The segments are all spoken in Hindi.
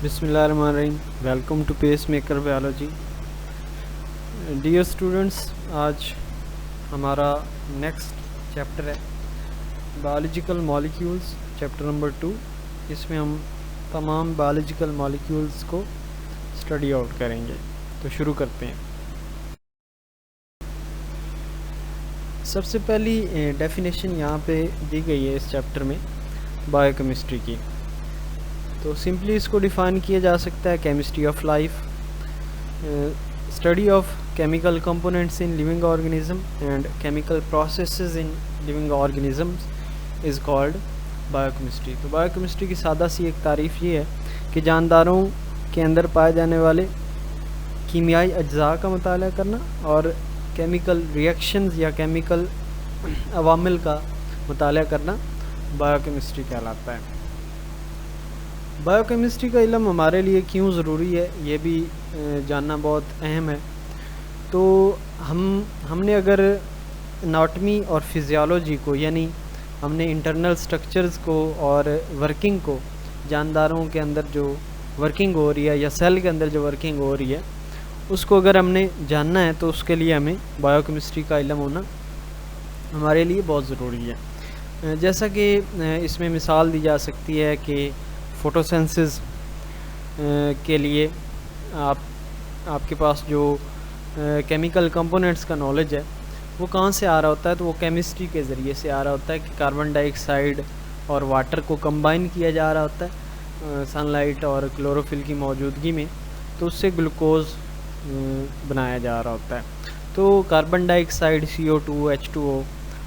बिस्मिल्लाहिर्रहमानिर्रहीम। Welcome to pacemaker biology. Dear students, आज हमारा नेक्स्ट चैप्टर है बायोलॉजिकल मॉलिक्यूल्स, चैप्टर नंबर 2। इसमें हम तमाम बायोलॉजिकल मॉलिक्यूल्स को स्टडी आउट करेंगे। तो शुरू करते हैं। सबसे पहली डेफिनेशन यहाँ पे दी गई है इस चैप्टर में बायोकेमिस्ट्री की। तो सिंपली इसको डिफ़ाइन किया जा सकता है chemistry of life, study of chemical components in living organism and chemical processes in living organisms is called biochemistry. तो बायोकेमिस्ट्री की सादा सी एक तारीफ़ ये है कि जानदारों के अंदर पाए जाने वाले कीमियाई अज्जा का मुताला करना और केमिकल रिएक्शंस या केमिकल अवामिल का मुताला करना बायोकेमिस्ट्री कहलाता है। बायोकेमिस्ट्री का इल्म हमारे लिए क्यों ज़रूरी है, ये भी जानना बहुत अहम है। तो हमने अगर एनाटॉमी और फिजियोलॉजी को, यानी हमने इंटरनल स्ट्रक्चर्स को और वर्किंग को, जानदारों के अंदर जो वर्किंग हो रही है या सेल के अंदर जो वर्किंग हो रही है, उसको अगर हमने जानना है तो उसके लिए हमें बायोकेमिस्ट्री का इल्म होना हमारे लिए बहुत ज़रूरी है। जैसा कि इसमें मिसाल दी जा सकती है कि फोटोसेंसिस के लिए आपके पास जो केमिकल कंपोनेंट्स का नॉलेज है वो कहाँ से आ रहा होता है, तो वो केमिस्ट्री के ज़रिए से आ रहा होता है कि कार्बन डाइऑक्साइड और वाटर को कंबाइन किया जा रहा होता है सनलाइट और क्लोरोफिल की मौजूदगी में, तो उससे ग्लूकोज बनाया जा रहा होता है। तो कार्बन डाइऑक्साइड CO2, H2O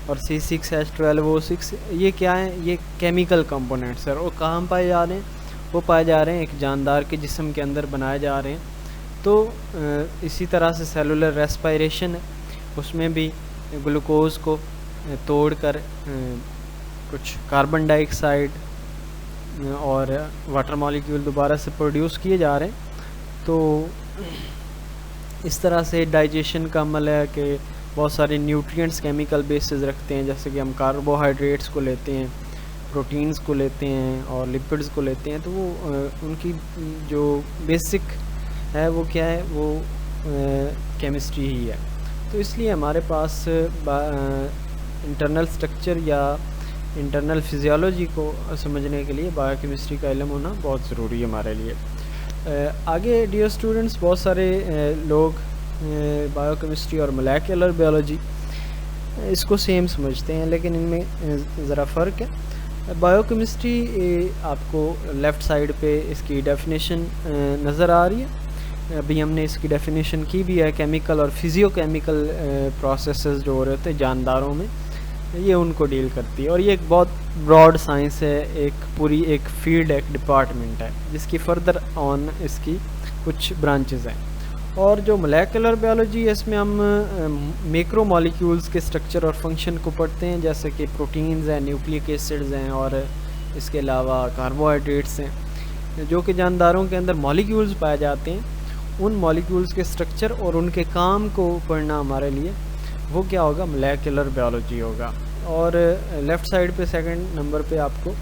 और C6H12O6 ये क्या है, ये केमिकल कंपोनेंट्स है। और कहाँ पाए जा रहे हैं, वो पाए जा रहे हैं एक जानदार के जिस्म के अंदर बनाए जा रहे हैं। तो इसी तरह से सेलुलर रेस्पिरेशन है, उसमें भी ग्लूकोज को तोड़कर कुछ कार्बन डाइऑक्साइड और वाटर मॉलिक्यूल दोबारा से प्रोड्यूस किए जा रहे हैं। तो इस तरह से डाइजेशन का अमल है कि बहुत सारे न्यूट्रिएंट्स केमिकल बेसिस रखते हैं, जैसे कि हम कार्बोहाइड्रेट्स को लेते हैं, प्रोटीन्स को लेते हैं और लिपिड्स को लेते हैं। तो वो उनकी जो बेसिक है वो क्या है, वो केमिस्ट्री ही है। तो इसलिए हमारे पास इंटरनल स्ट्रक्चर या इंटरनल फिजियोलॉजी को समझने के लिए बायोकेमिस्ट्री का इल्म होना बहुत ज़रूरी है हमारे लिए। आगे डियर स्टूडेंट्स, बहुत सारे लोग बायोकेमिस्ट्री और मोलेकुलर बायोलॉजी इसको सेम समझते हैं, लेकिन इनमें ज़रा फ़र्क है। बायोकेमिस्ट्री आपको लेफ़्ट साइड पे इसकी डेफिनेशन नज़र आ रही है। अभी हमने इसकी डेफिनेशन की भी है। केमिकल और फिजियोकेमिकल प्रोसेसेस जो हो रहे होते हैं जानदारों में, ये उनको डील करती है। और ये एक बहुत ब्रॉड साइंस है, एक पूरी एक फील्ड, एक डिपार्टमेंट है जिसकी फर्दर ऑन इसकी कुछ ब्रांचेस हैं। और जो मोलेकुलर बायोलॉजी है, इसमें हम मैक्रो मॉलिक्यूल्स के स्ट्रक्चर और फंक्शन को पढ़ते हैं, जैसे कि प्रोटीन्स हैं, न्यूक्लिक एसिड्स हैं और इसके अलावा कार्बोहाइड्रेट्स हैं, जो कि जानदारों के अंदर मॉलिक्यूल्स पाए जाते हैं। उन मॉलिक्यूल्स के स्ट्रक्चर और उनके काम को पढ़ना हमारे लिए वो क्या होगा, मोलेकुलर बायोलॉजी होगा। और लेफ़्ट साइड पे सेकंड नंबर पे आपको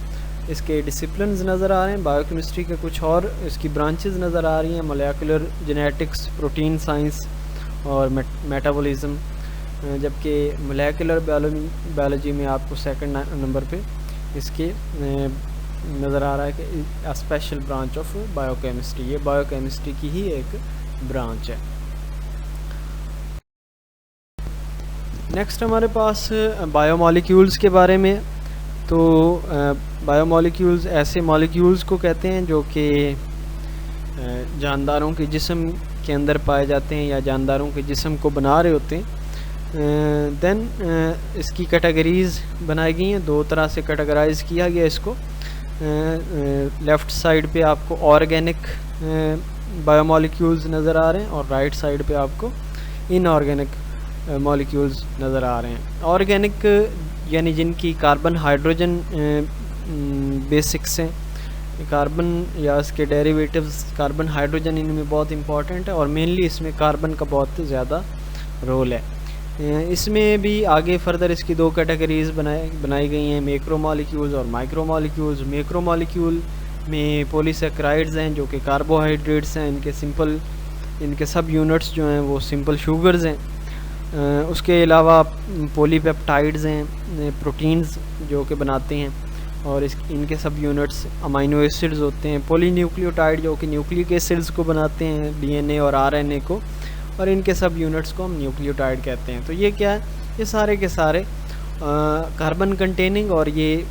इसके डिसिप्लिन्स नज़र आ रहे हैं। बायोकेमिस्ट्री के कुछ और इसकी ब्रांचेस नज़र आ रही हैं, मोलेकुलर जेनेटिक्स, प्रोटीन साइंस और मेटाबॉलिज्म। जबकि मोलेकुलर बायोलॉजी में आपको सेकंड नंबर पे इसके नज़र आ रहा है कि स्पेशल ब्रांच ऑफ बायोकेमिस्ट्री, ये बायोकेमिस्ट्री की ही एक ब्रांच है। नेक्स्ट हमारे पास बायोमॉलिक्यूल्स के बारे में। तो बायोमॉलिक्यूल्स ऐसे मॉलिक्यूल्स को कहते हैं जो कि जानदारों के जिस्म के अंदर पाए जाते हैं या जानदारों के जिस्म को बना रहे होते हैं। देन इसकी कैटेगरीज़ बनाई गई हैं, दो तरह से कैटेगराइज किया गया इसको। लेफ़्ट साइड पे आपको ऑर्गेनिक बायोमॉलिक्यूल्स नज़र आ रहे हैं और राइट साइड पे आपको इनऑर्गेनिक मॉलिक्यूल्स नज़र आ रहे हैं। ऑर्गेनिक यानी जिनकी कार्बन हाइड्रोजन बेसिक्स हैं, कार्बन या इसके डेरिवेटिव्स कार्बन हाइड्रोजन इनमें बहुत इंपॉर्टेंट है और मेनली इसमें कार्बन का बहुत ज़्यादा रोल है। इसमें भी आगे फर्दर इसकी दो कैटेगरीज़ बनाई गई हैं, मैक्रो मॉलिक्यूल्स और माइक्रो मॉलिक्यूल्स। मैक्रो मॉलिक्यूल में पॉलीसेक्राइड्स हैं जो कि कार्बोहाइड्रेट्स हैं, इनके सब यूनिट्स जो हैं वो सिंपल शुगर्स हैं। उसके अलावा पॉलीपेप्टाइड्स हैं, प्रोटीन्स जो कि बनाते हैं, और इनके सब यूनिट्स अमाइनो एसिड्स होते हैं। पॉलीन्यूक्लियोटाइड जो कि न्यूक्लिक एसिड्स को बनाते हैं, डीएनए और आरएनए को, और इनके सब यूनिट्स को हम न्यूक्लियोटाइड कहते हैं। तो ये क्या है, ये सारे के सारे कार्बन कंटेनिंग और ये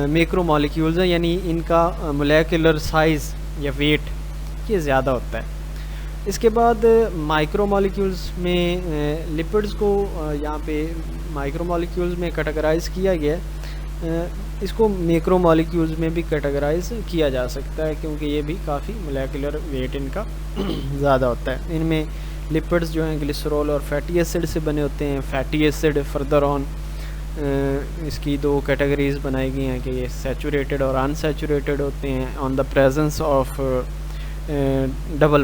मैक्रोमोलिक्यूल्स हैं, यानी इनका मोलेकुलर साइज़ या वेट ये ज़्यादा होता है। इसके बाद माइक्रोमोलिक्यूल्स में लिपिड्स को यहाँ पे माइक्रोमोलिक्यूल्स में कैटेगराइज़ किया गया है। इसको मैक्रोमोलिक्यूल्स में भी कैटेगराइज किया जा सकता है, क्योंकि ये भी काफ़ी मोलेकुलर वेट इनका ज़्यादा होता है। इनमें लिपिड्स जो हैं ग्लिसरॉल और फैटी एसिड से बने होते हैं। फैटी एसिड फर्दर ऑन इसकी दो कैटेगरीज बनाई गई हैं कि ये सैचुरेटेड और अनसैचुरेटेड होते हैं on the presence of double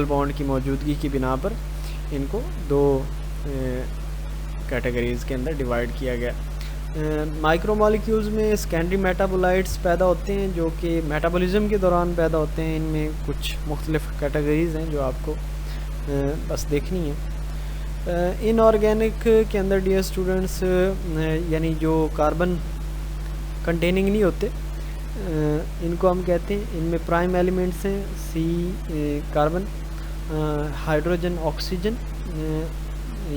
bond की मौजूदगी की बिना पर इनको दो कैटेगरीज के अंदर डिवाइड किया गया। माइक्रोमोलिक्यूल्स में सेकेंडरी मेटाबोलाइट्स पैदा होते हैं जो कि मेटाबॉलिज्म के दौरान पैदा होते हैं। इनमें कुछ मुख्तलिफ कैटेगरीज हैं जो आपको बस देखनी है। इनऑर्गेनिक के अंदर डियर स्टूडेंट्स यानी जो कार्बन कंटेनिंग नहीं होते, इनको हम कहते हैं, इनमें प्राइम एलिमेंट्स हैं सी कार्बन, हाइड्रोजन, ऑक्सीजन,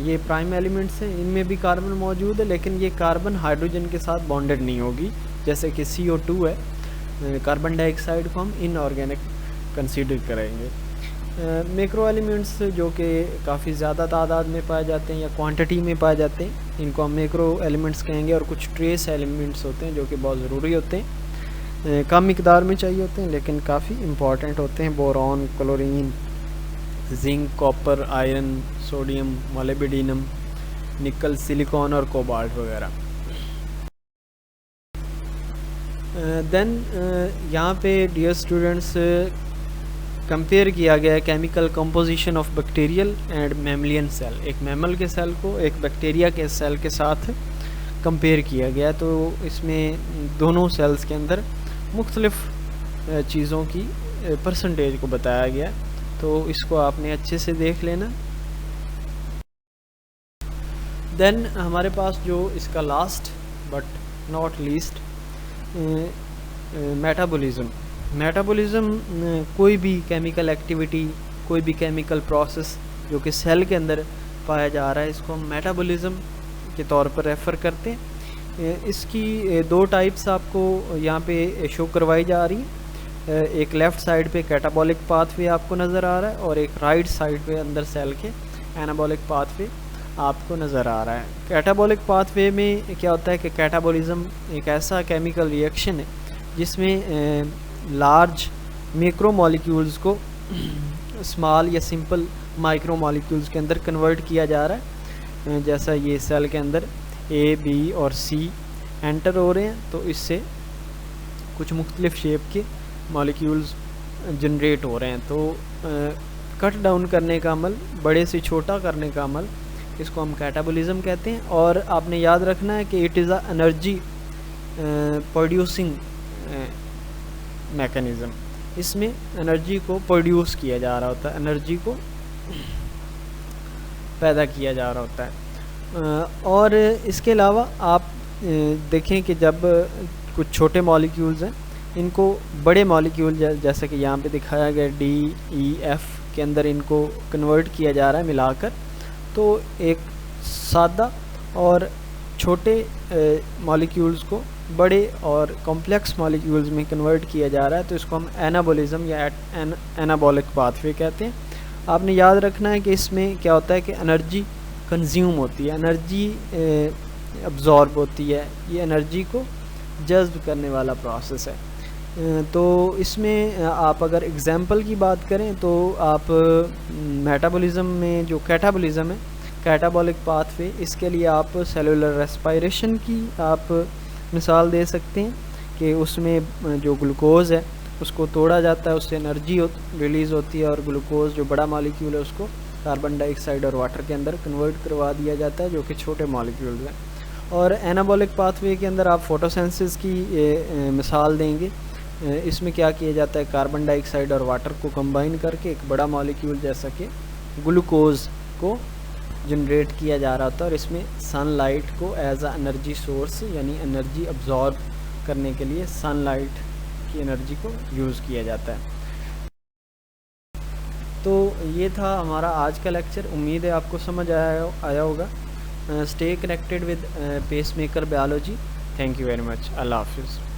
ये प्राइम एलिमेंट्स हैं। इनमें भी कार्बन मौजूद है, लेकिन ये कार्बन हाइड्रोजन के साथ बॉन्डेड नहीं होगी, जैसे कि CO2 है। कार्बन डाइऑक्साइड को हम इनऑर्गेनिक कंसीडर करेंगे। मैक्रो एलिमेंट्स जो कि काफ़ी ज़्यादा तादाद में पाए जाते हैं या क्वांटिटी में पाए जाते हैं, इनको हम मैक्रो एलिमेंट्स कहेंगे। और कुछ ट्रेस एलिमेंट्स होते हैं जो कि बहुत ज़रूरी होते हैं, कम मिकदार में चाहिए होते हैं लेकिन काफ़ी इम्पॉर्टेंट होते हैं। Boron, chlorine, zinc, copper, iron, sodium, molybdenum, nickel, silicon और कोबाल्ट वगैरह। देन यहाँ पे डियर स्टूडेंट्स कंपेयर किया गया है chemical composition of bacterial and mammalian cell. एक मैमल के सेल को एक बैक्टीरिया के सेल के साथ कंपेयर किया गया, तो इसमें दोनों सेल्स के अंदर मुख्तलिफ चीज़ों की परसेंटेज को बताया गया, तो इसको आपने अच्छे से देख लेना। देन हमारे पास जो इसका last but not least metabolism कोई भी केमिकल एक्टिविटी, कोई भी केमिकल प्रोसेस जो कि सेल के अंदर पाया जा रहा है, इसको हम मेटाबॉलिज्म के तौर पर रेफ़र करते हैं। इसकी दो टाइप्स आपको यहाँ पे शो करवाई जा रही है। एक लेफ़्ट साइड पे कैटाबॉलिक पाथवे आपको नज़र आ रहा है और एक राइट साइड पे अंदर सेल के एनाबॉलिक पाथवे आपको नज़र आ रहा है। कैटाबॉलिक पाथवे में क्या होता है कि कैटाबॉलिज्म एक ऐसा केमिकल रिएक्शन है जिसमें लार्ज मैक्रो मॉलिक्यूल्स को स्मॉल या सिंपल माइक्रो मॉलिक्यूल्स के अंदर कन्वर्ट किया जा रहा है। जैसा ये सेल के अंदर A, B और C एंटर हो रहे हैं, तो इससे कुछ मुख्तलिफ शेप के मॉलिक्यूल्स जनरेट हो रहे हैं। तो कट डाउन करने का अमल, बड़े से छोटा करने का अमल, इसको हम कैटाबॉलिज्म कहते हैं। और आपने याद रखना है कि it is a energy producing mechanism. इसमें एनर्जी को प्रोड्यूस किया जा रहा होता है, एनर्जी को पैदा किया जा रहा होता है। और इसके अलावा आप देखें कि जब कुछ छोटे मॉलिक्यूल्स हैं, इनको बड़े मॉलिक्यूल जैसे कि यहाँ पे दिखाया गया DEF के अंदर इनको कन्वर्ट किया जा रहा है मिलाकर, तो एक सादा और छोटे मॉलिक्यूल्स को बड़े और कॉम्प्लेक्स मॉलिक्यूल्स में कन्वर्ट किया जा रहा है, तो इसको हम एनाबॉलिज्म या एनाबॉलिक पाथवे कहते हैं। आपने याद रखना है कि इसमें क्या होता है कि एनर्जी कंज्यूम होती है, एनर्जी अब्जॉर्ब होती है, ये एनर्जी को जज्ब करने वाला प्रोसेस है। तो इसमें आप अगर एग्जांपल की बात करें तो आप मेटाबॉलिज्म में जो कैटाबॉलिज्म है, कैटाबॉलिक पाथवे, इसके लिए आप सेलुलर रेस्पिरेशन की आप मिसाल दे सकते हैं कि उसमें जो ग्लूकोज़ है उसको तोड़ा जाता है, उससे एनर्जी रिलीज़ होती है, और ग्लूकोज़ जो बड़ा मॉलिक्यूल है उसको कार्बन डाइऑक्साइड और वाटर के अंदर कन्वर्ट करवा दिया जाता है, जो कि छोटे मॉलिक्यूल्स हैं। और एनाबॉलिक पाथवे के अंदर आप फोटोसिंथेसिस की मिसाल देंगे, इसमें क्या किया जाता है, कार्बन डाइऑक्साइड और वाटर को कंबाइन करके एक बड़ा मॉलिक्यूल जैसा कि ग्लूकोज को जनरेट किया जा रहा था, और इसमें सनलाइट को एज अ एनर्जी सोर्स यानी एनर्जी अब्जॉर्ब करने के लिए सनलाइट की एनर्जी को यूज़ किया जाता है। तो ये था हमारा आज का लेक्चर। उम्मीद है आपको समझ आया होगा। Stay connected with Pacemaker Biology. Thank you very much. अल्लाह हाफिज़।